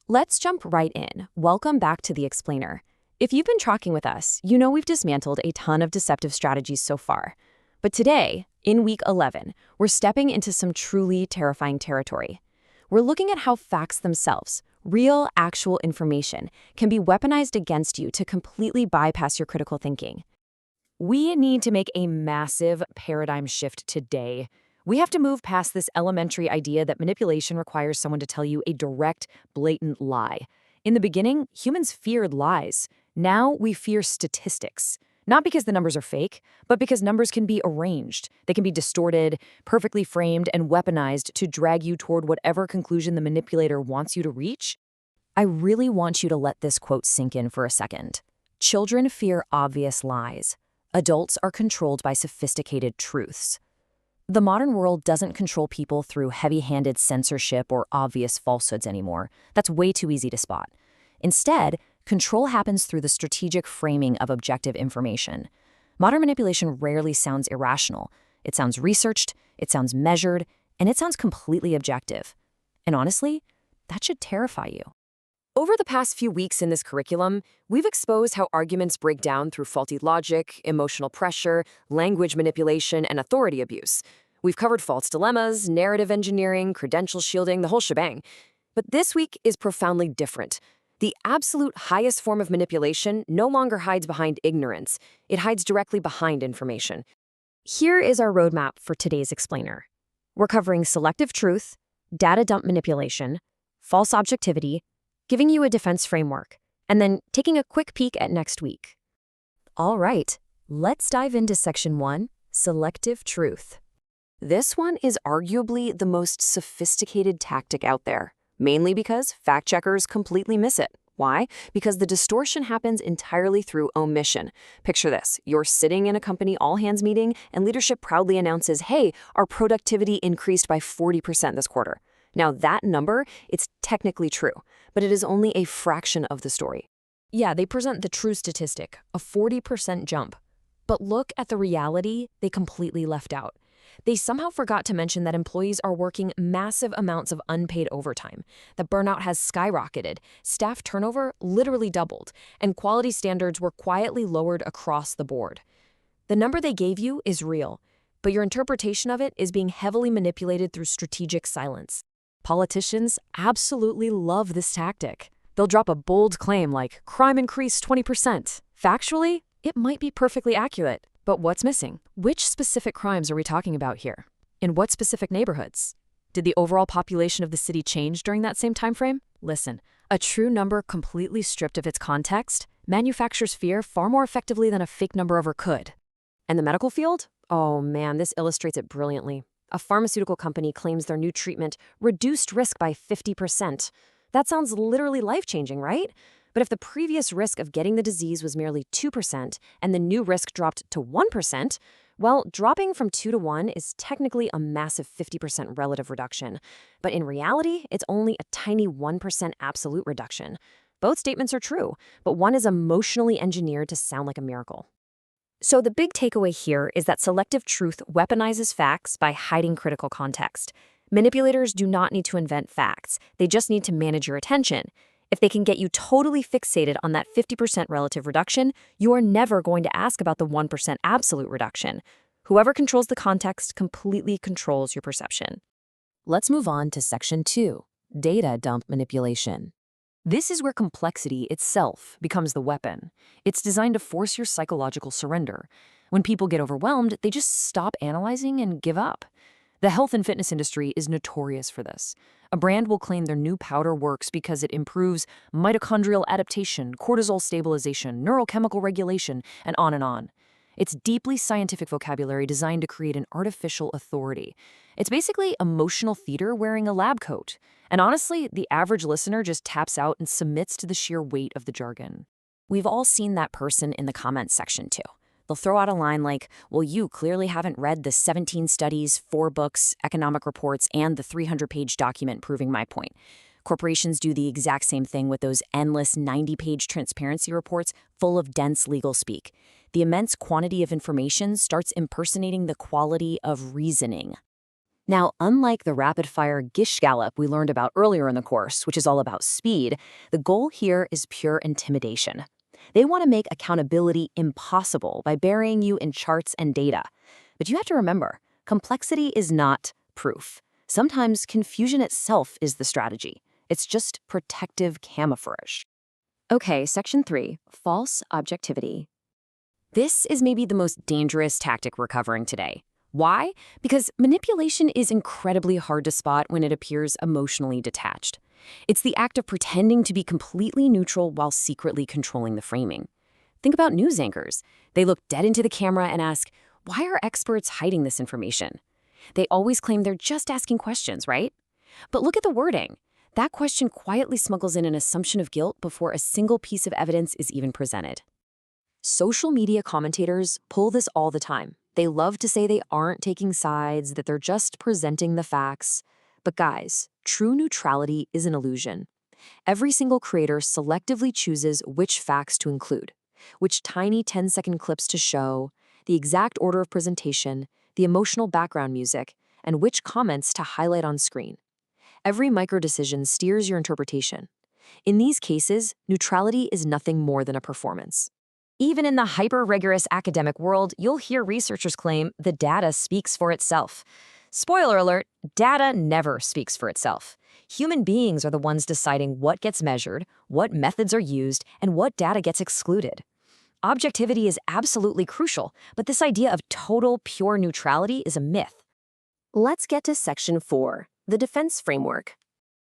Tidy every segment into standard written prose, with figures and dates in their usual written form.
Let's jump right in. Welcome back to The Explainer. If you've been tracking with us, you know we've dismantled a ton of deceptive strategies so far. But today, in week 11, we're stepping into some truly terrifying territory. We're looking at how facts themselves, real, actual information, can be weaponized against you to completely bypass your critical thinking. We need to make a massive paradigm shift today. We have to move past this elementary idea that manipulation requires someone to tell you a direct, blatant lie. In the beginning, humans feared lies. Now we fear statistics. Not because the numbers are fake, but because numbers can be arranged. They can be distorted, perfectly framed, and weaponized to drag you toward whatever conclusion the manipulator wants you to reach. I really want you to let this quote sink in for a second. Children fear obvious lies. Adults are controlled by sophisticated truths. The modern world doesn't control people through heavy-handed censorship or obvious falsehoods anymore. That's way too easy to spot. Instead, control happens through the strategic framing of objective information. Modern manipulation rarely sounds irrational. It sounds researched, it sounds measured, and it sounds completely objective. And honestly, that should terrify you. Over the past few weeks in this curriculum, we've exposed how arguments break down through faulty logic, emotional pressure, language manipulation, and authority abuse. We've covered false dilemmas, narrative engineering, credential shielding, the whole shebang. But this week is profoundly different. The absolute highest form of manipulation no longer hides behind ignorance. It hides directly behind information. Here is our roadmap for today's explainer. We're covering selective truth, data dump manipulation, false objectivity, giving you a defense framework, and then taking a quick peek at next week. All right, let's dive into Section 1, Selective Truth. This one is arguably the most sophisticated tactic out there, mainly because fact-checkers completely miss it. Why? Because the distortion happens entirely through omission. Picture this. You're sitting in a company all-hands meeting, and leadership proudly announces, hey, our productivity increased by 40% this quarter. Now, that number, it's technically true, but it is only a fraction of the story. Yeah, they present the true statistic, a 40% jump. But look at the reality they completely left out. They somehow forgot to mention that employees are working massive amounts of unpaid overtime, that burnout has skyrocketed, staff turnover literally doubled, and quality standards were quietly lowered across the board. The number they gave you is real, but your interpretation of it is being heavily manipulated through strategic silence. Politicians absolutely love this tactic. They'll drop a bold claim like, crime increased 20%. Factually, it might be perfectly accurate, but what's missing? Which specific crimes are we talking about here? In what specific neighborhoods? Did the overall population of the city change during that same time frame? Listen, a true number completely stripped of its context manufactures fear far more effectively than a fake number ever could. And the medical field? Oh man, this illustrates it brilliantly. A pharmaceutical company claims their new treatment reduced risk by 50%. That sounds literally life-changing, right? But if the previous risk of getting the disease was merely 2% and the new risk dropped to 1%, well, dropping from 2 to 1 is technically a massive 50% relative reduction. But in reality, it's only a tiny 1% absolute reduction. Both statements are true, but one is emotionally engineered to sound like a miracle. So the big takeaway here is that selective truth weaponizes facts by hiding critical context. Manipulators do not need to invent facts. They just need to manage your attention. If they can get you totally fixated on that 50% relative reduction, you are never going to ask about the 1% absolute reduction. Whoever controls the context completely controls your perception. Let's move on to Section 2, Data Dump Manipulation. This is where complexity itself becomes the weapon. It's designed to force your psychological surrender. When people get overwhelmed, they just stop analyzing and give up. The health and fitness industry is notorious for this. A brand will claim their new powder works because it improves mitochondrial adaptation, cortisol stabilization, neurochemical regulation, and on and on. It's deeply scientific vocabulary designed to create an artificial authority. It's basically emotional theater wearing a lab coat. And honestly, the average listener just taps out and submits to the sheer weight of the jargon. We've all seen that person in the comments section too. They'll throw out a line like, well, you clearly haven't read the 17 studies, 4 books, economic reports, and the 300-page document proving my point. Corporations do the exact same thing with those endless 90-page transparency reports full of dense legal speak. The immense quantity of information starts impersonating the quality of reasoning. Now, unlike the rapid-fire gish gallop we learned about earlier in the course, which is all about speed, the goal here is pure intimidation. They want to make accountability impossible by burying you in charts and data. But you have to remember, complexity is not proof. Sometimes confusion itself is the strategy. It's just protective camouflage. Okay, section 3, false objectivity. This is maybe the most dangerous tactic we're covering today. Why? Because manipulation is incredibly hard to spot when it appears emotionally detached. It's the act of pretending to be completely neutral while secretly controlling the framing. Think about news anchors. They look dead into the camera and ask, why are experts hiding this information? They always claim they're just asking questions, right? But look at the wording. That question quietly smuggles in an assumption of guilt before a single piece of evidence is even presented. Social media commentators pull this all the time. They love to say they aren't taking sides, that they're just presenting the facts. But guys, true neutrality is an illusion. Every single creator selectively chooses which facts to include, which tiny 10-second clips to show, the exact order of presentation, the emotional background music, and which comments to highlight on screen. Every micro-decision steers your interpretation. In these cases, neutrality is nothing more than a performance. Even in the hyper-rigorous academic world, you'll hear researchers claim the data speaks for itself. Spoiler alert, data never speaks for itself. Human beings are the ones deciding what gets measured, what methods are used, and what data gets excluded. Objectivity is absolutely crucial, but this idea of total, pure neutrality is a myth. Let's get to section 4, the defense framework.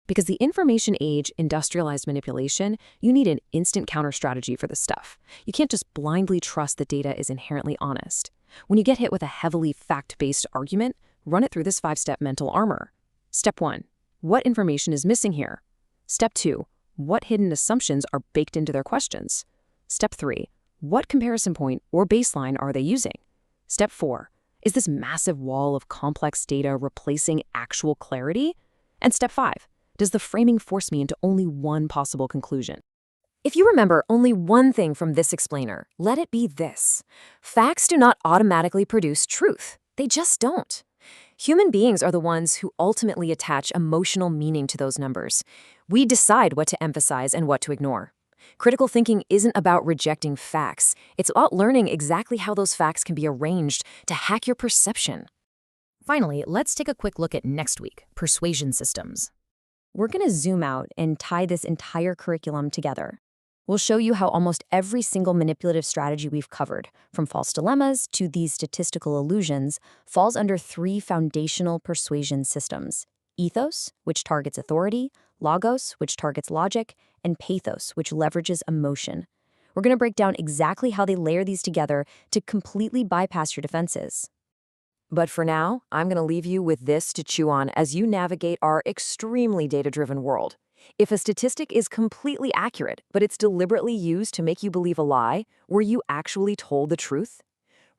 Because the information age, industrialized manipulation, you need an instant counter strategy for this stuff. You can't just blindly trust that data is inherently honest. When you get hit with a heavily fact-based argument, run it through this 5-step mental armor. Step 1, what information is missing here? Step 2, what hidden assumptions are baked into their questions? Step 3, what comparison point or baseline are they using? Step 4, is this massive wall of complex data replacing actual clarity? And step 5, does the framing force me into only one possible conclusion? If you remember only one thing from this explainer, let it be this. Facts do not automatically produce truth. They just don't. Human beings are the ones who ultimately attach emotional meaning to those numbers. We decide what to emphasize and what to ignore. Critical thinking isn't about rejecting facts. It's about learning exactly how those facts can be arranged to hack your perception. Finally, let's take a quick look at next week, persuasion systems. We're going to zoom out and tie this entire curriculum together. We'll show you how almost every single manipulative strategy we've covered, from false dilemmas to these statistical illusions, falls under 3 foundational persuasion systems: ethos, which targets authority, logos, which targets logic, and pathos, which leverages emotion. We're going to break down exactly how they layer these together to completely bypass your defenses. But for now, I'm going to leave you with this to chew on as you navigate our extremely data-driven world. If a statistic is completely accurate, but it's deliberately used to make you believe a lie, were you actually told the truth?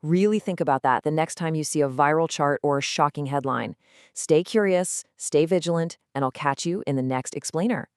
Really think about that the next time you see a viral chart or a shocking headline. Stay curious, stay vigilant, and I'll catch you in the next explainer.